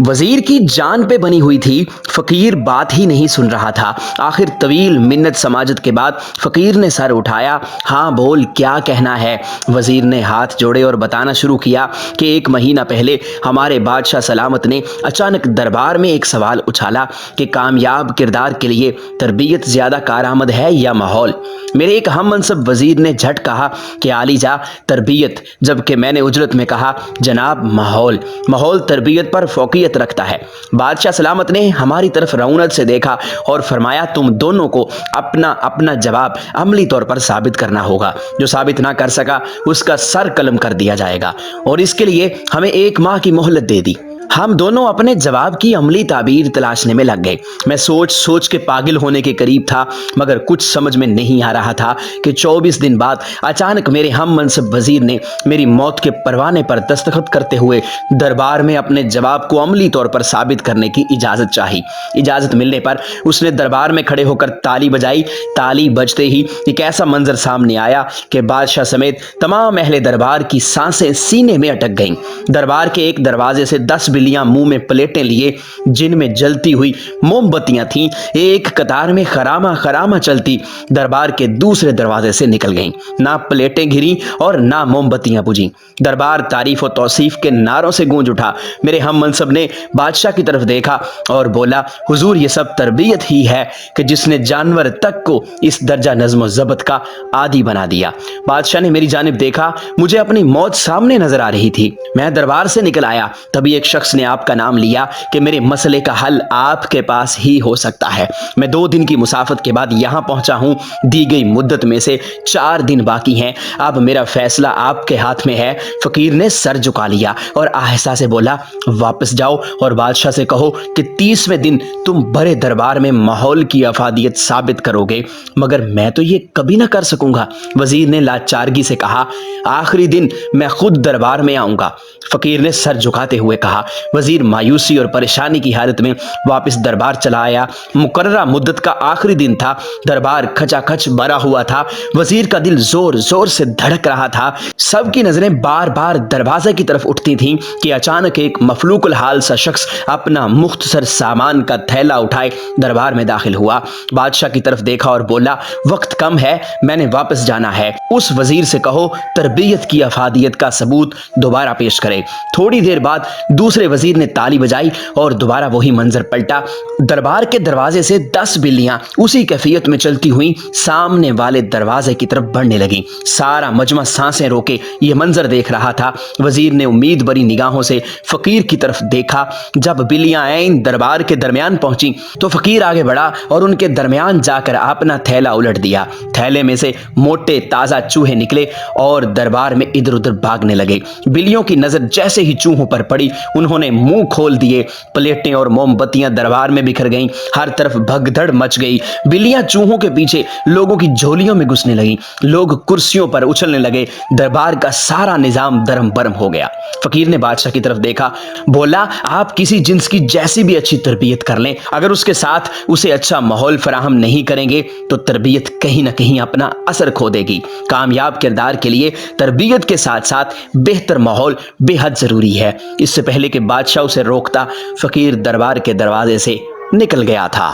वजीर की जान पे बनी हुई थी। फकीर बात ही नहीं सुन रहा था। आखिर तवील मिन्नत समाजत के बाद फकीर ने सर उठाया। हाँ बोल, क्या कहना है? वजीर ने हाथ जोड़े और बताना शुरू किया कि 1 महीना पहले हमारे बादशाह सलामत ने अचानक दरबार में एक सवाल उछाला कि कामयाब किरदार के लिए तरबियत ज़्यादा कारआमद है या माहौल। मेरे एक हम मनसब वजीर ने झट कहा कि आलीजा तरबियत, जबकि मैंने उजरत में कहा जनाब माहौल। माहौल तरबियत पर फोकियत रखता है। बादशाह सलामत ने हमारी तरफ रऊनत से देखा और फरमाया तुम दोनों को अपना अपना जवाब अमली तौर पर साबित करना होगा। जो साबित ना कर सका उसका सर कलम कर दिया जाएगा और इसके लिए हमें 1 माह की मोहलत दे दी। हम दोनों अपने जवाब की अमली ताबीर तलाशने में लग गए। मैं सोच सोच के पागल होने के करीब था, मगर कुछ समझ में नहीं आ रहा था कि 24 दिन बाद अचानक मेरे हम मनसब वजीर ने मेरी मौत के परवाने पर दस्तखत करते हुए दरबार में अपने जवाब को अमली तौर पर साबित करने की इजाज़त चाही। इजाज़त मिलने पर उसने दरबार में खड़े होकर ताली बजाई। ताली बजते ही एक ऐसा मंजर सामने आया कि बादशाह समेत तमाम अहले दरबार की सांसें सीने में अटक गईं। दरबार के एक दरवाजे से 10 बिल्लियां मुंह में प्लेटें लिए, जिनमें जलती हुई मोमबत्तियां थीं, एक कतार में खरामा खरामा चलती दरबार के दूसरे दरवाजे से निकल गईं। ना प्लेटें घिरी और ना मोमबत्तियां बुझीं। दरबार तारीफ और तौसीफ के नारों से गूंज उठा। मेरे हम मनसब ने बादशाह की तरफ देखा और बोला, हुजूर ये सब तरबियत ही है कि जिसने जानवर तक को इस दर्जा नज़्म ज़ब्त का आदी बना दिया। बादशाह ने मेरी जानिब देखा। मुझे अपनी मौत सामने नजर आ रही थी। मैं दरबार से निकल आया, तभी एक शख्स ने आपका नाम लिया कि मेरे मसले का हल आपके पास ही हो सकता है। मैं 2 दिन की मुसाफत के बाद यहां पहुंचा हूं। दी गई मुद्दत में से 4 दिन बाकी हैं। अब मेरा फैसला आपके हाथ में है। फकीर ने सर झुका लिया और आहिस्ता से बोला, वापस जाओ और बादशाह से कहो कि 30वें दिन तुम बड़े दरबार में माहौल की अफादियत साबित करोगे। मगर मैं तो ये कभी ना कर सकूंगा। वजीर ने लाचारगी से कहा, आखिरी दिन मैं खुद दरबार में आऊंगा। फकीर ने सर झुकाते हुए कहा। वजीर मायूसी और परेशानी की हालत में वापस दरबार चला आया। मुकर्ररा मुद्दत का आखिरी दिन था। दरबार खचाखच भरा हुआ था। वजीर का दिल जोर जोर से धड़क रहा था। सबकी नजरें बार बार दरवाजे की तरफ उठती थीं कि अचानक एक मफलूकुल हाल सा शख्स अपना मुख्तसर सामान का थैला उठाए दरबार में दाखिल हुआ। बादशाह की तरफ देखा और बोला, वक्त कम है, मैंने वापस जाना है। उस वजीर से कहो तरबियत की अफादियत का सबूत दोबारा पेश करे। थोड़ी देर बाद दूसरे वजीर ने ताली बजाई और दोबारा वही मंजर पलटा। दरबार के दरवाजे से 10 बिल्लियां उसी कैफियत में चलती हुई सामने वाले दरवाजे की तरफ बढ़ने लगी। सारा मजमा सांसें रोके ये मंजर देख रहा था। वजीर ने उम्मीद भरी निगाहों से फकीर की तरफ देखा। जब बिल्लियां ऐन दरबार के दरमियान पहुंची तो फकीर आगे बढ़ा और उनके दरमियान जाकर अपना थैला उलट दिया। थैले में से मोटे ताजा चूहे निकले और दरबार में इधर उधर भागने लगे। बिल्लियों की नजर जैसे ही चूहों पर पड़ी, उन्होंने मुंह खोल दिए। प्लेटें और मोमबत्तियां दरबार में बिखर गईं। हर तरफ भगदड़ मच गई। बिल्लियां चूहों के पीछे लोगों की झोलियों में घुसने लगीं। लोग कुर्सियों पर उछलने लगे। दरबार का सारा निजाम दरम बरम हो गया। फकीर ने बादशाह की तरफ देखा, बोला, आप किसी जिन्स की जैसी भी अच्छी तरबियत कर लें, अगर उसके साथ उसे अच्छा माहौल फराहम नहीं करेंगे तो तरबियत कहीं ना कहीं अपना असर खो देगी। कामयाब किरदार के लिए तरबियत के साथ साथ बेहतर माहौल बेहद जरूरी है। इससे पहले कि बादशाह उसे रोकता, फकीर दरबार के दरवाजे से निकल गया था।